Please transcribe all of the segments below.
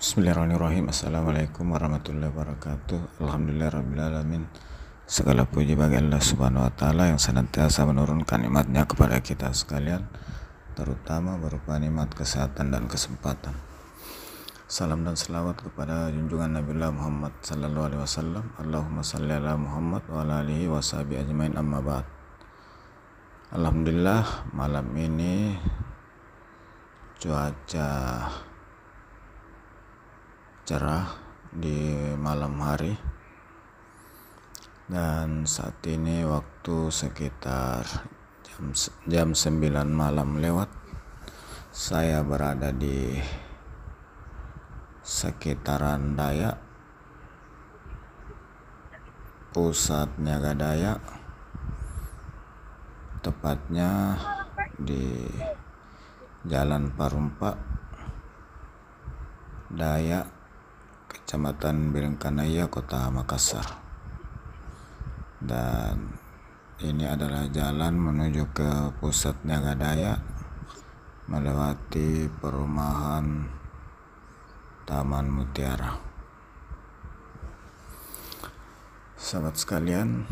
Bismillahirrahmanirrahim. Assalamualaikum warahmatullahi wabarakatuh. Alhamdulillahirrabbilalamin. Segala puji bagi Allah subhanahu wa ta'ala yang senantiasa menurunkan nikmatnya kepada kita sekalian, terutama berupa nikmat kesehatan dan kesempatan. Salam dan selawat kepada junjungan Nabiullah Muhammad sallallahu alaihi wasallam. Allahumma salli ala Muhammad wa ala alihi wa sahbihi ajmain, amma ba'd. Alhamdulillah, malam ini cuaca cerah di malam hari, dan saat ini waktu sekitar jam 9 malam lewat. Saya berada di sekitaran Dayak, pusat Niaga Dayak, tepatnya di Jalan Parumpa Dayak, Kecamatan Birengkanaya, Kota Makassar. Dan ini adalah jalan menuju ke pusat Niaga Dayak, melewati perumahan Taman Mutiara. Sahabat sekalian,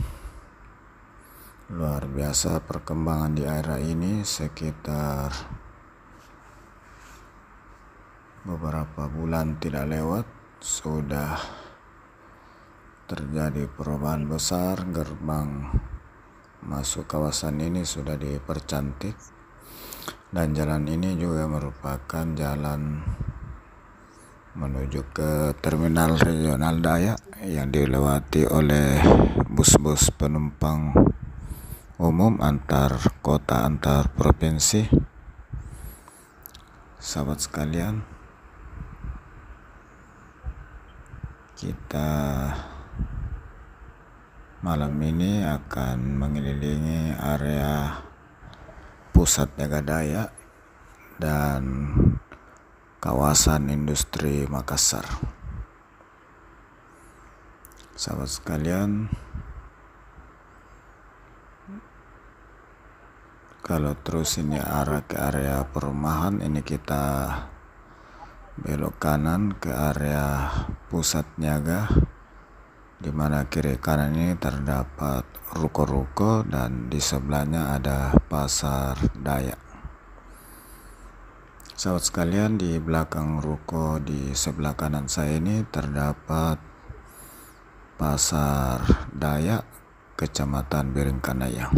luar biasa perkembangan di area ini. Sekitar beberapa bulan tidak lewat, sudah terjadi perubahan besar. Gerbang masuk kawasan ini sudah dipercantik, dan jalan ini juga merupakan jalan menuju ke terminal regional Dayak yang dilewati oleh bus-bus penumpang umum antar kota, antar provinsi. Sahabat sekalian, kita malam ini akan mengelilingi area pusat Niaga Dayak dan kawasan industri Makassar. Sahabat sekalian, kalau terus ini arah ke area perumahan, ini kita belok kanan ke area pusat niaga, di mana kiri kanan ini terdapat ruko-ruko dan di sebelahnya ada pasar Dayak. Sahabat sekalian, di belakang ruko di sebelah kanan saya ini terdapat pasar Dayak, Kecamatan Birengkanaya.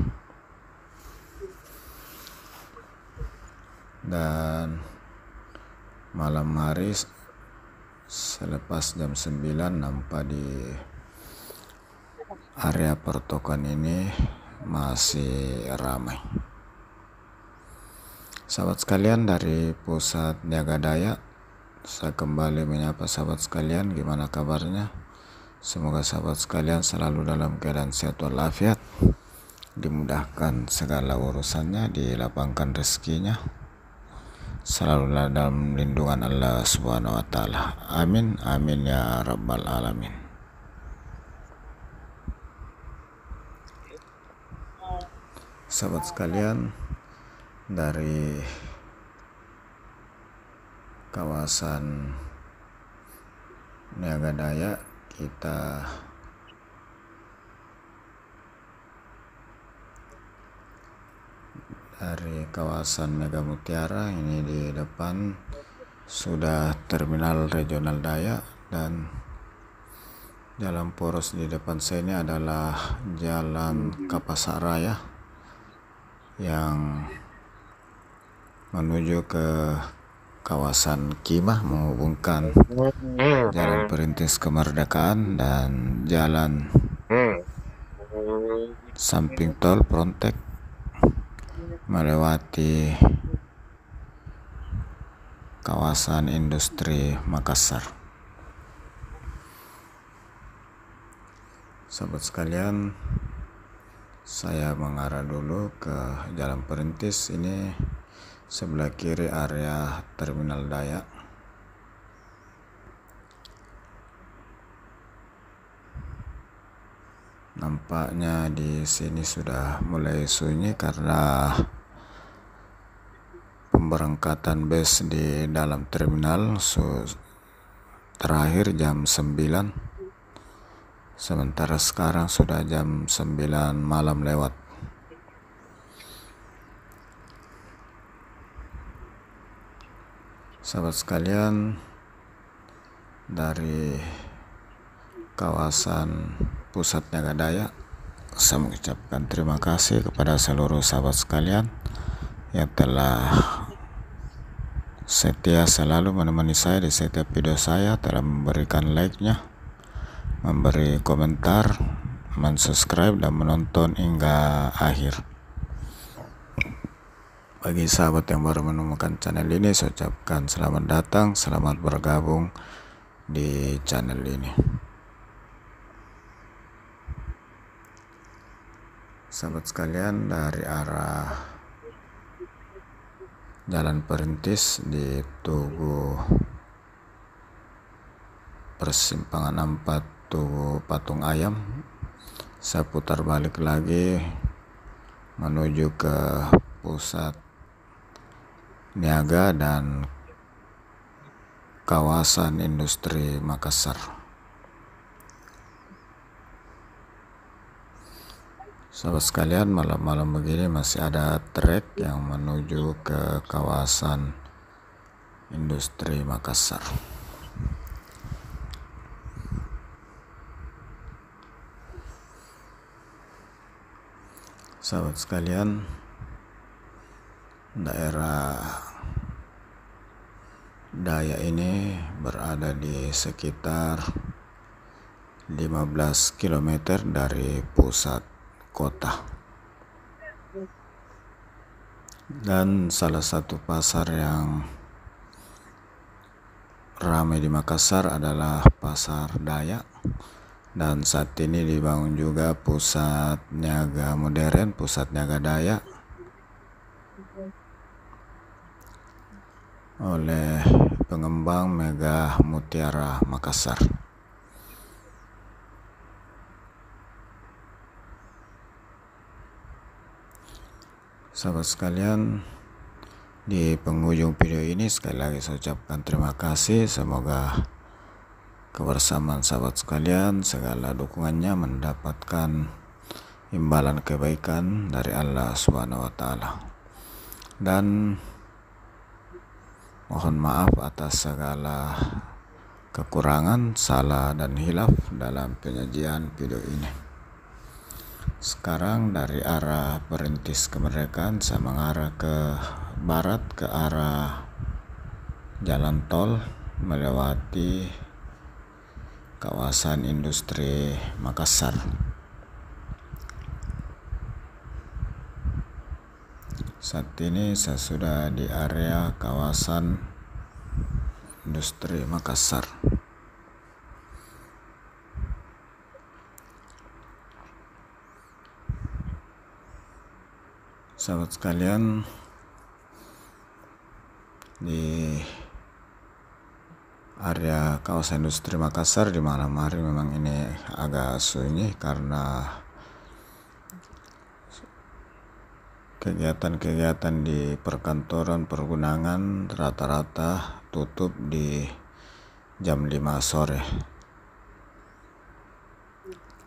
Dan malam hari selepas jam 9 nampak di area pertokoan ini masih ramai. Sahabat sekalian, dari pusat Niaga Dayak saya kembali menyapa sahabat sekalian. Gimana kabarnya? Semoga sahabat sekalian selalu dalam keadaan sehat walafiat, dimudahkan segala urusannya, dilapangkan rezekinya, selalu dalam lindungan Allah subhanahu wa ta'ala. Amin, amin ya rabbal alamin. Sahabat sekalian, dari kawasan Niaga Dayak kita dari kawasan Mega Mutiara, ini di depan sudah terminal regional Dayak, dan jalan poros di depan saya ini adalah Jalan Kapasaraya yang menuju ke kawasan Kimah, menghubungkan Jalan Perintis Kemerdekaan dan Jalan samping tol Frontek melewati kawasan industri Makassar. Sahabat sekalian, saya mengarah dulu ke Jalan Perintis. Ini sebelah kiri area terminal Dayak. Nampaknya di sini sudah mulai sunyi karena pemberangkatan bus di dalam terminal terakhir jam 9, sementara sekarang sudah jam 9 malam lewat. Sahabat sekalian, dari kawasan Pusat Niaga Daya, saya mengucapkan terima kasih kepada seluruh sahabat sekalian yang telah setia selalu menemani saya di setiap video saya, telah memberikan like-nya, memberi komentar, mensubscribe, dan menonton hingga akhir. Bagi sahabat yang baru menemukan channel ini, saya ucapkan selamat datang, selamat bergabung di channel ini. Sahabat sekalian, dari arah Jalan Perintis di Tugu Persimpangan 4 Tugu Patung Ayam, saya putar balik lagi menuju ke Pusat Niaga dan Kawasan Industri Makassar. Sahabat sekalian, malam-malam begini masih ada trek yang menuju ke kawasan Industri Makassar. Sahabat sekalian, daerah Daya ini berada di sekitar 15 km dari pusat kota, dan salah satu pasar yang ramai di Makassar adalah Pasar Daya, dan saat ini dibangun juga pusat niaga modern, Pusat Niaga Daya, oleh pengembang Mega Mutiara Makassar. Sahabat sekalian, di penghujung video ini sekali lagi saya ucapkan terima kasih. Semoga kebersamaan sahabat sekalian, segala dukungannya mendapatkan imbalan kebaikan dari Allah Subhanahu wa Ta'ala, dan mohon maaf atas segala kekurangan, salah, dan hilaf dalam penyajian video ini. Sekarang dari arah Perintis Kemerdekaan saya mengarah ke barat, ke arah jalan tol melewati kawasan industri Makassar. Saat ini saya sudah di area kawasan industri Makassar. Sahabat sekalian, di area kawasan industri Makassar di malam hari memang ini agak sunyi karena kegiatan-kegiatan di perkantoran pergunangan rata-rata tutup di jam 5 sore.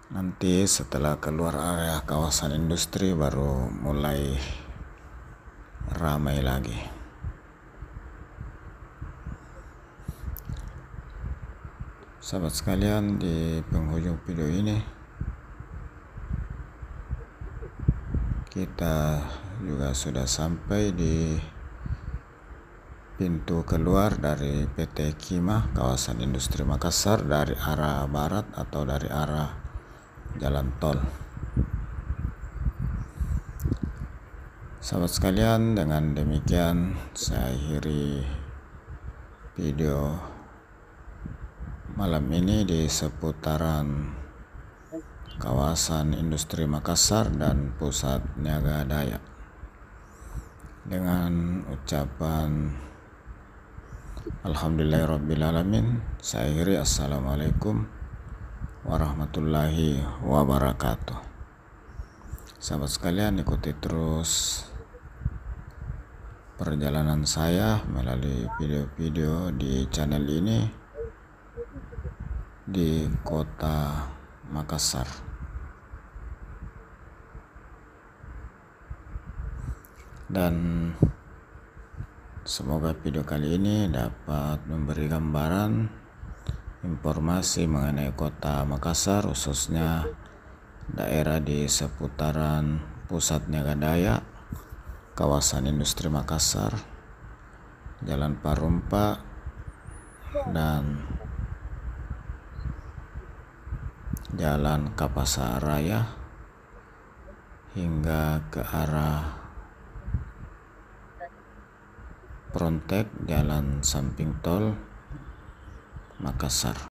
Nanti setelah keluar area kawasan industri baru mulai ramai lagi. Sahabat sekalian, di penghujung video ini kita juga sudah sampai di pintu keluar dari PT Kima kawasan industri Makassar dari arah barat atau dari arah jalan tol. Sahabat sekalian, dengan demikian saya akhiri video malam ini di seputaran kawasan industri Makassar dan Pusat Niaga Daya, dengan ucapan alhamdulillahirrabbilalamin. Saya akhiri, assalamualaikum warahmatullahi wabarakatuh. Sahabat sekalian, ikuti terus perjalanan saya melalui video-video di channel ini di kota Makassar. Dan semoga video kali ini dapat memberi gambaran informasi mengenai kota Makassar, khususnya daerah di seputaran pusat Niaga Dayak, kawasan industri Makassar, Jalan Parumpa, dan Jalan Kapasaraya hingga ke arah Prontek, jalan samping tol Makassar.